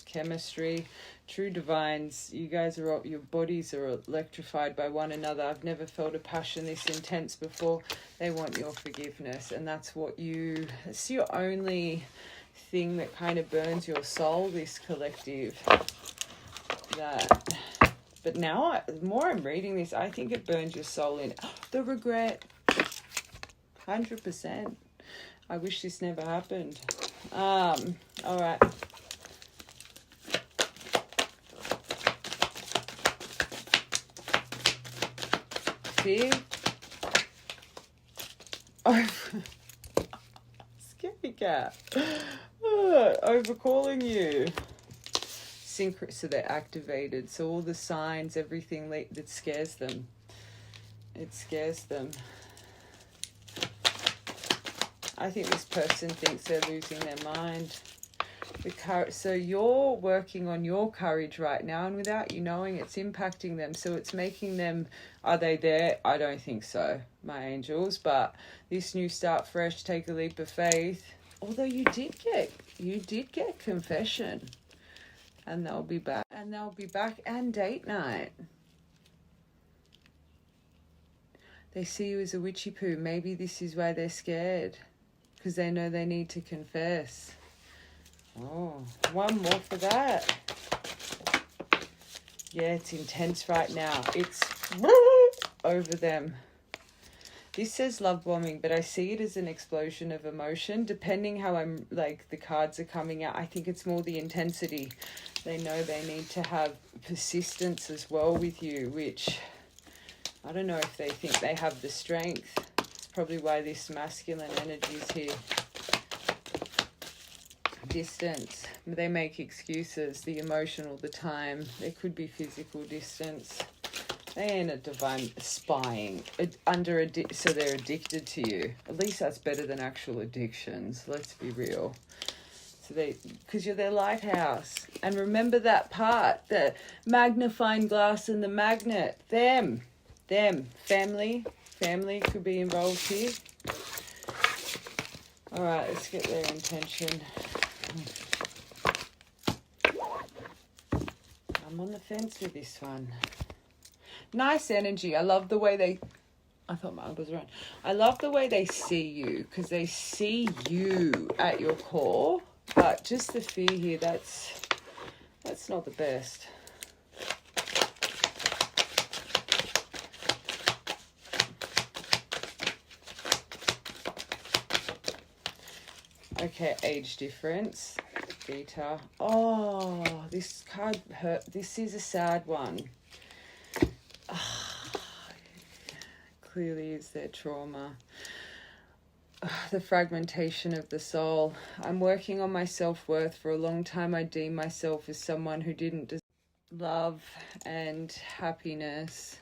chemistry, true divines, you guys are, your bodies are electrified by one another. I've never felt a passion this intense before. They want your forgiveness, and that's it's your only thing that kind of burns your soul, this collective. But now, the more I'm reading this, I think it burns your soul in. The regret. 100%. I wish this never happened. All right. Fear. Oh. Scary cat. Overcalling you. So they're activated. So all the signs, everything that scares them. It scares them. I think this person thinks they're losing their mind. So you're working on your courage right now, and without you knowing, it's impacting them. So it's making them, are they there? I don't think so, my angels. But this new start fresh, take a leap of faith. Although you did get confession. And they'll be back. And date night. They see you as a witchy poo. Maybe this is why they're scared. Because they know they need to confess. Oh, 1 more for that. Yeah, it's intense right now. It's over them. This says love bombing, but I see it as an explosion of emotion. Depending how the cards are coming out, I think it's more the intensity. They know they need to have persistence as well with you, which I don't know if they think they have the strength. It's probably why this masculine energy is here. Distance. They make excuses, the emotional, the time. There could be physical distance. They ain't a divine spying. So they're addicted to you. At least that's better than actual addictions. Let's be real. So because you're their lighthouse. And remember that part, the magnifying glass and the magnet. Them. Family could be involved here. All right, let's get their intention. I'm on the fence with this one. Nice energy. I love the way they... I thought my elbows were on. I love the way they see you, because they see you at your core. But just the fear here, that's not the best. Okay, age difference. Beta. Oh, this card hurt. This is a sad one. Clearly is their trauma. The fragmentation of the soul. I'm working on my self-worth. For a long time I deemed myself as someone who didn't deserve love and happiness.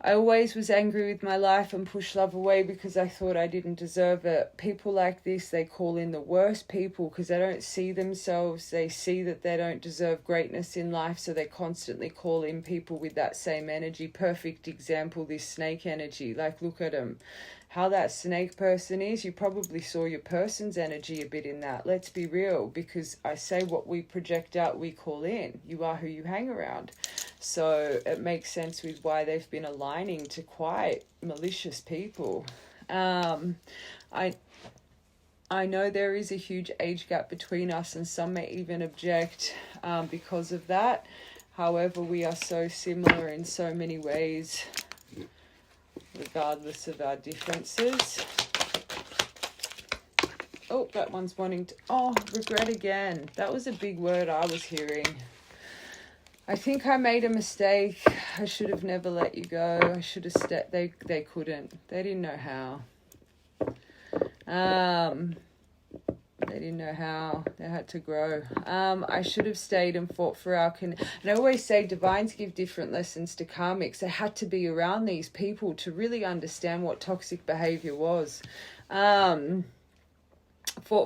I always was angry with my life and pushed love away because I thought I didn't deserve it. People like this, they call in the worst people because they don't see themselves. They see that they don't deserve greatness in life, so they constantly call in people with that same energy. Perfect example, this snake energy. Like, look at them. How that snake person is, you probably saw your person's energy a bit in that. Let's be real, because I say what we project out, we call in. You are who you hang around. So it makes sense with why they've been aligning to quite malicious people. I know there is a huge age gap between us, and some may even object because of that. However, we are so similar in so many ways, regardless of our differences. Oh, that one's wanting to... Oh, regret again. That was a big word I was hearing. I think I made a mistake. I should have never let you go. I should have they couldn't. They didn't know how. They didn't know how. They had to grow. I should have stayed and fought for our... And I always say divines give different lessons to karmics. I had to be around these people to really understand what toxic behavior was. Fought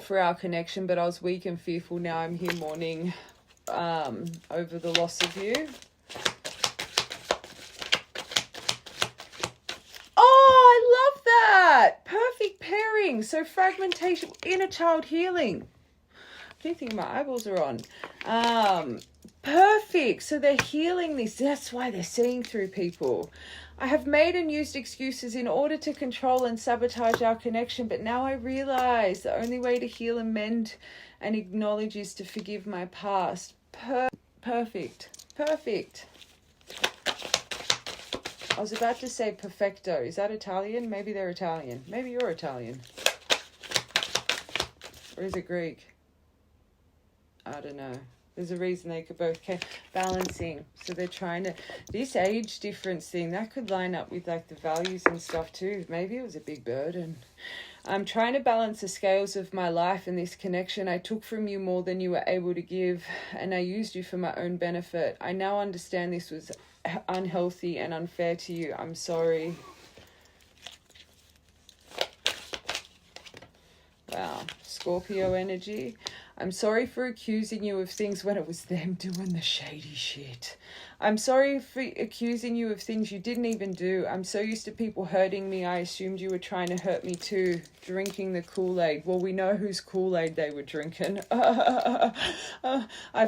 for our connection, but I was weak and fearful. Now I'm here mourning over the loss of you. Oh, I love that. Perfect pairing. So fragmentation, inner child healing. I don't think my eyeballs are on. Perfect. So they're healing this. That's why they're seeing through people. I have made and used excuses in order to control and sabotage our connection, but now I realize the only way to heal and mend and acknowledge is to forgive my past. Perfect. Perfect. I was about to say perfecto. Is that Italian? Maybe they're Italian. Maybe you're Italian. Or is it Greek? I don't know. There's a reason they could both balancing. So they're trying to... This age difference thing, that could line up with like the values and stuff too. Maybe it was a big burden. I'm trying to balance the scales of my life and this connection. I took from you more than you were able to give, and I used you for my own benefit. I now understand this was unhealthy and unfair to you. I'm sorry. Wow. Scorpio energy. I'm sorry for accusing you of things when it was them doing the shady shit. I'm sorry for accusing you of things you didn't even do. I'm so used to people hurting me, I assumed you were trying to hurt me too. Drinking the Kool-Aid. Well, we know whose Kool-Aid they were drinking. I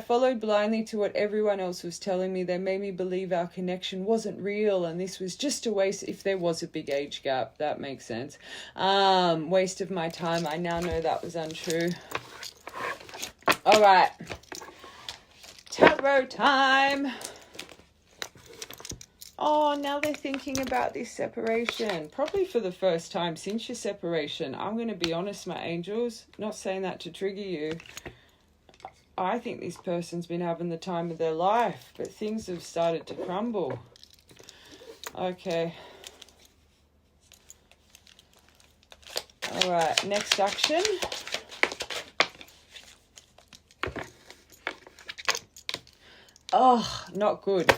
followed blindly to what everyone else was telling me. They made me believe our connection wasn't real, and this was just a waste. If there was a big age gap, that makes sense. Waste of my time. I now know that was untrue. All right, tarot time. Oh, now they're thinking about this separation. Probably for the first time since your separation. I'm going to be honest, my angels. Not saying that to trigger you. I think this person's been having the time of their life, but things have started to crumble. Okay. All right, next action. Oh, not good.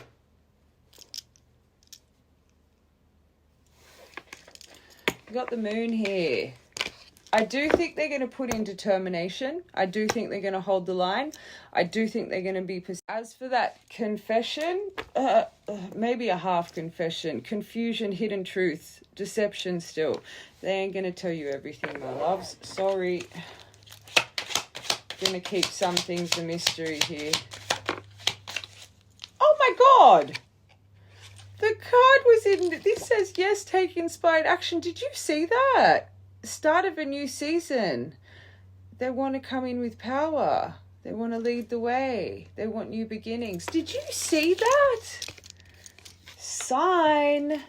We got the moon here. I do think they're going to put in determination. I do think they're going to hold the line. I do think they're going to be... As for that confession, maybe a half confession. Confusion, hidden truth, deception still. They ain't going to tell you everything, my loves. Sorry. Going to keep some things a mystery here. God. The card was in, this says, yes, take inspired action. Did you see that? Start of a new season. They want to come in with power. They want to lead the way. They want new beginnings. Did you see that? Sign.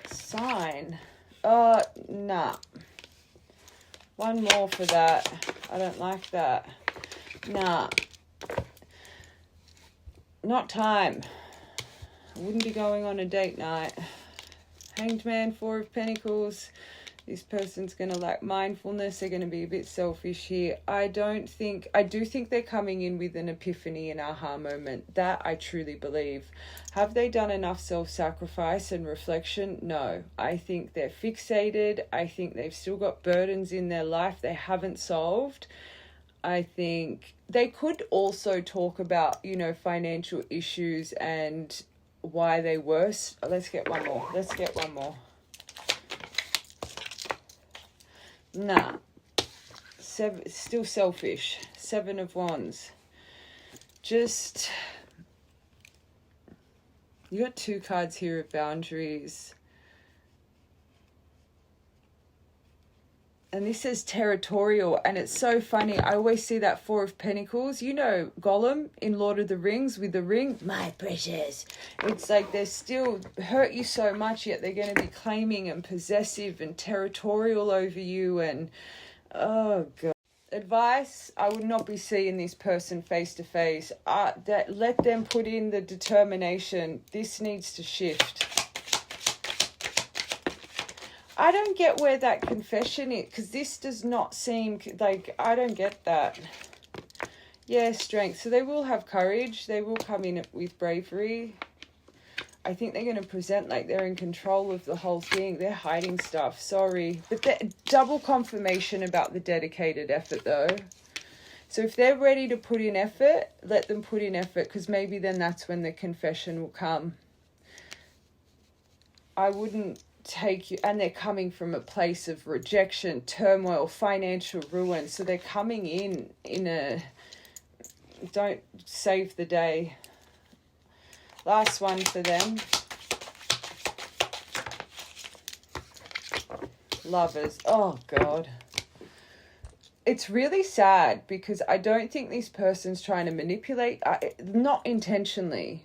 Sign. Nah. One more for that. I don't like that. Nah. Not time. I wouldn't be going on a date night. Hanged Man, 4 of Pentacles. This person's going to lack mindfulness. They're going to be a bit selfish here. I do think they're coming in with an epiphany, an aha moment. That I truly believe. Have they done enough self-sacrifice and reflection? No. I think they're fixated. I think they've still got burdens in their life they haven't solved. I think they could also talk about, financial issues and why they were. Let's get one more. Nah. Still selfish. 7 of Wands. Just, you got 2 cards here of boundaries. And this says territorial, and it's so funny. I always see that 4 of Pentacles. Gollum in Lord of the Rings with the ring. My precious. It's like they're still hurt you so much, yet they're going to be claiming and possessive and territorial over you. And, oh, God. Advice, I would not be seeing this person face to face. Let them put in the determination. This needs to shift. I don't get where that confession is, because this does not seem like, I don't get that. Yeah, strength. So they will have courage. They will come in with bravery. I think they're going to present like they're in control of the whole thing. They're hiding stuff. Sorry. But double confirmation about the dedicated effort, though. So if they're ready to put in effort, let them put in effort, because maybe then that's when the confession will come. I wouldn't take you, and they're coming from a place of rejection, turmoil, financial ruin. So they're coming in a, don't save the day. Last one for them. Lovers. Oh, God. It's really sad, because I don't think this person's trying to manipulate, not intentionally.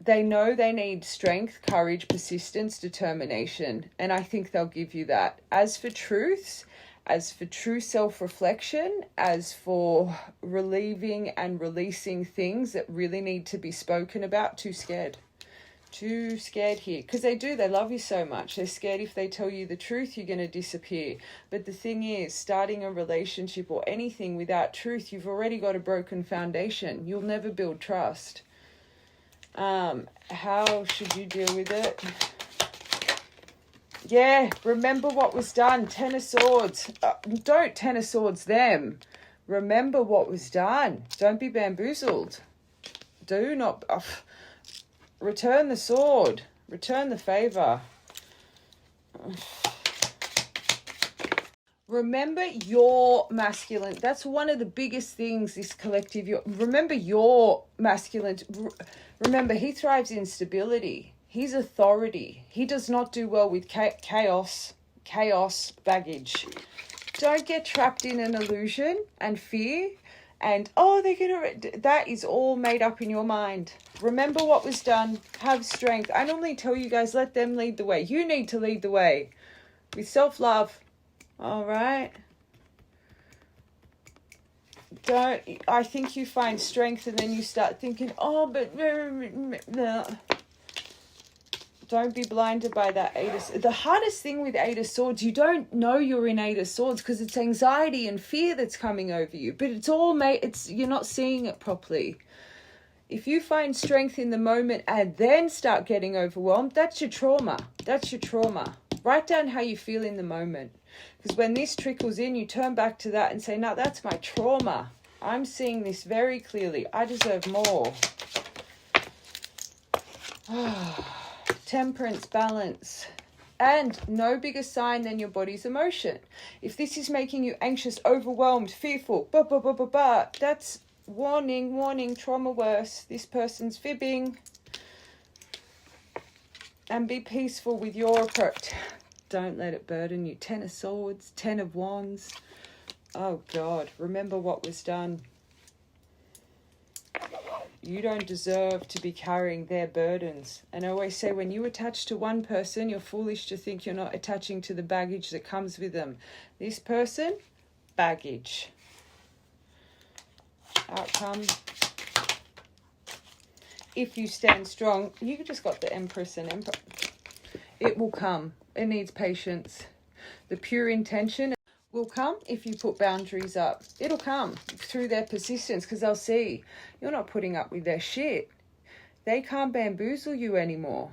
They know they need strength, courage, persistence, determination, and I think they'll give you that. As for truths, as for true self-reflection, as for relieving and releasing things that really need to be spoken about, too scared. Too scared here. Because they love you so much. They're scared if they tell you the truth, you're going to disappear. But the thing is, starting a relationship or anything without truth, you've already got a broken foundation. You'll never build trust. How should you deal with it? Yeah, remember what was done. 10 of Swords. Don't 10 of Swords them. Remember what was done. Don't be bamboozled. Do not... return the sword. Return the favor. Remember your masculine. That's one of the biggest things, this collective. Remember your masculine. Remember, he thrives in stability. He's authority. He does not do well with chaos baggage. Don't get trapped in an illusion and fear. And, that is all made up in your mind. Remember what was done. Have strength. I normally tell you guys, let them lead the way. You need to lead the way with self-love. All right. I think you find strength and then you start thinking, but no. Don't be blinded by that the hardest thing with 8 of Swords, you don't know you're in 8 of Swords because it's anxiety and fear that's coming over you, but you're not seeing it properly. If you find strength in the moment and then start getting overwhelmed, that's your trauma. Write down how you feel in the moment. Because when this trickles in, you turn back to that and say, no, that's my trauma. I'm seeing this very clearly. I deserve more. Temperance, balance. And no bigger sign than your body's emotion. If this is making you anxious, overwhelmed, fearful, that's warning, warning, trauma worse. This person's fibbing. And be peaceful with your approach. Don't let it burden you. 10 of Swords, 10 of Wands. Oh God, remember what was done. You don't deserve to be carrying their burdens. And I always say, when you attach to one person, you're foolish to think you're not attaching to the baggage that comes with them. This person, baggage. Outcome. If you stand strong, you just got the Empress and Emperor. It will come. It needs patience. The pure intention will come if you put boundaries up. It'll come through their persistence, because they'll see you're not putting up with their shit. They can't bamboozle you anymore.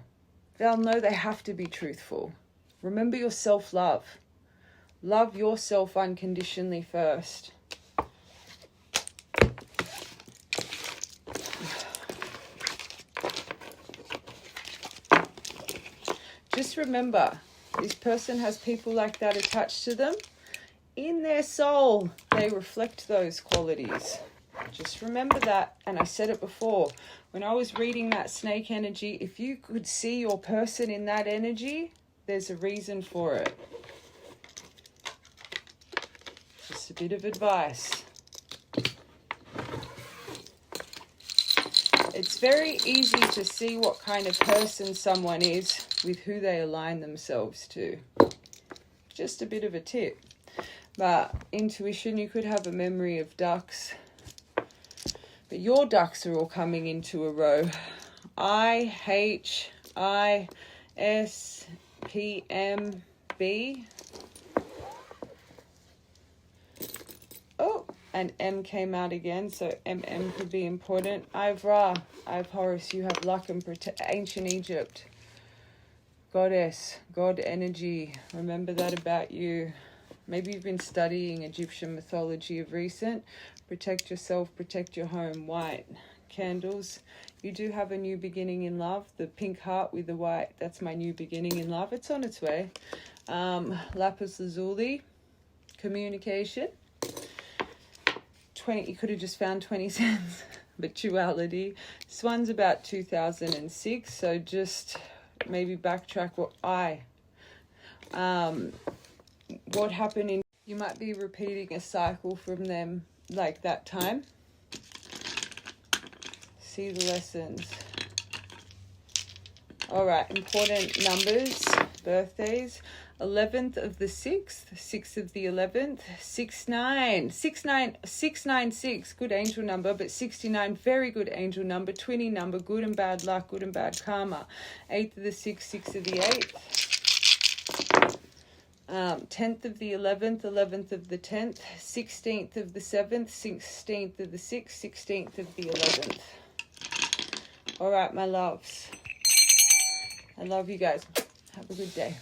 They'll know they have to be truthful. Remember your self-love. Love yourself unconditionally first. Just remember, this person has people like that attached to them. In their soul, they reflect those qualities. Just remember that. And I said it before, when I was reading that snake energy, if you could see your person in that energy, there's a reason for it. Just a bit of advice. It's very easy to see what kind of person someone is with who they align themselves to. Just a bit of a tip. But intuition, you could have a memory of ducks. But your ducks are all coming into a row. IHISPMB. Oh, and M came out again, so MM could be important. I have Ra, I have Horus, you have luck and ancient Egypt. Goddess, God energy, remember that about you. Maybe you've been studying Egyptian mythology of recent. Protect yourself, protect your home. White candles. You do have a new beginning in love. The pink heart with the white, that's my new beginning in love. It's on its way. Lapis lazuli, communication. 20, you could have just found 20 cents. But duality. This one's about 2006, so just maybe backtrack what happened in, you might be repeating a cycle from them like that time. See the lessons. All right, important numbers, birthdays. 11th of the 6th, 6th of the 11th, 696, good angel number, but 69, very good angel number, 20 number, good and bad luck, good and bad karma. 8th of the 6th, 6th of the 8th. 10th of the 11th, 11th of the 10th, 16th of the 7th, 16th of the 6th, 16th of the 11th. All right, my loves. I love you guys. Have a good day.